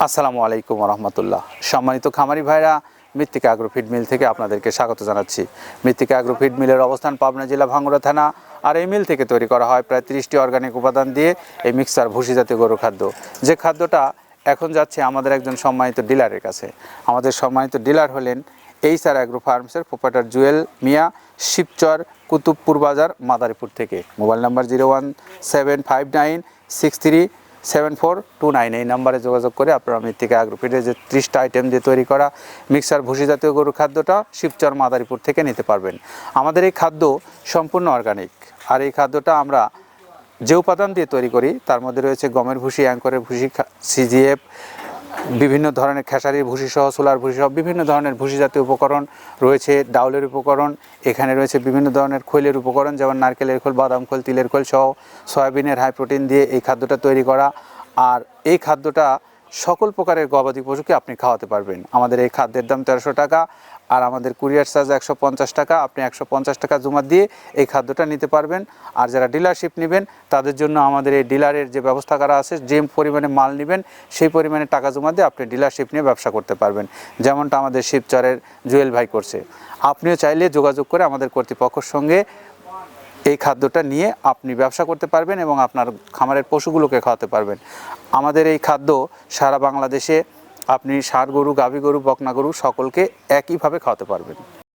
আসসালামু আলাইকুম রহমতুল্লাহ। সম্মানিত খামারি ভাইরা, মৃত্তিকা অ্যাগ্রো ফিড মিল থেকে আপনাদেরকে স্বাগত জানাচ্ছি। মৃত্তিকা অ্যাগ্রো ফিড মিলের অবস্থান পাবনা জেলা ভাঙ্গুড়া থানা। আর এই মিল থেকে তৈরি করা হয় প্রায় 30টি অর্গানিক উপাদান দিয়ে এই মিক্সার ভুসি জাতীয় গরু খাদ্য, যে খাদ্যটা এখন যাচ্ছে আমাদের একজন সম্মানিত ডিলারের কাছে। আমাদের সম্মানিত ডিলার হলেন এইচআর অ্যাগ্রো ফার্মসের প্রোপাইটার জুয়েল মিয়া, শিবচর, কুতুবপুর বাজার, মাদারীপুর থেকে। Mobile number 01759637429। এই নাম্বারে যোগাযোগ করে আপনারা মৃত্তিকা অ্যাগ্রো ফিডের যে 30টা আইটেম দিয়ে তৈরি করা মিক্সার ভুসি জাতীয় গরুর খাদ্যটা শিবচর মাদারীপুর থেকে নিতে পারবেন। আমাদের এই খাদ্য সম্পূর্ণ অর্গানিক, আর এই খাদ্যটা আমরা যে উপাদান দিয়ে তৈরি করি তার মধ্যে রয়েছে গমের ভুসি, অ্যাঙ্করের ভুসি, সিজিএফ, বিভিন্ন ধরনের খেসারির ভুসি সহ, সোলার ভুসি সহ বিভিন্ন ধরনের ভুসি জাতীয় উপকরণ রয়েছে। ডাউলের উপকরণ, এখানে রয়েছে বিভিন্ন ধরনের খৈলের উপকরণ, যেমন নারকেলের খোল, বাদাম খোল, তিলের খোল সহ সয়াবিনের হাই প্রোটিন দিয়ে এই খাদ্যটা তৈরি করা। আর এই খাদ্যটা সকল প্রকারের গবাদি পশুকে আপনি খাওয়াতে পারবেন। আমাদের এই খাদ্যের দাম 1300 টাকা, আর আমাদের কুরিয়ার চার্জ 150 টাকা। আপনি 150 টাকা জমা দিয়ে এই খাদ্যটা নিতে পারবেন। আর যারা ডিলারশিপ নেবেন তাদের জন্য আমাদের এই ডিলারের যে ব্যবস্থা করা আছে, যে পরিমাণে মাল নেবেন সেই পরিমাণে টাকা জমা দিয়ে আপনি ডিলারশিপ নিয়ে ব্যবসা করতে পারবেন, যেমনটা আমাদের শিবচরের জুয়েল ভাই করছে। আপনিও চাইলে যোগাযোগ করে আমাদের কর্তৃপক্ষের সঙ্গে এই খাদ্যটা নিয়ে আপনি ব্যবসা করতে পারবেন এবং আপনার খামারের পশুগুলোকে খাওয়াতে পারবেন। আমাদের এই খাদ্য সারা বাংলাদেশে আপনি ষাঁড় গরু, গাভী গরু, বকনা গরু সকলকে একইভাবে খাওয়াতে পারবেন।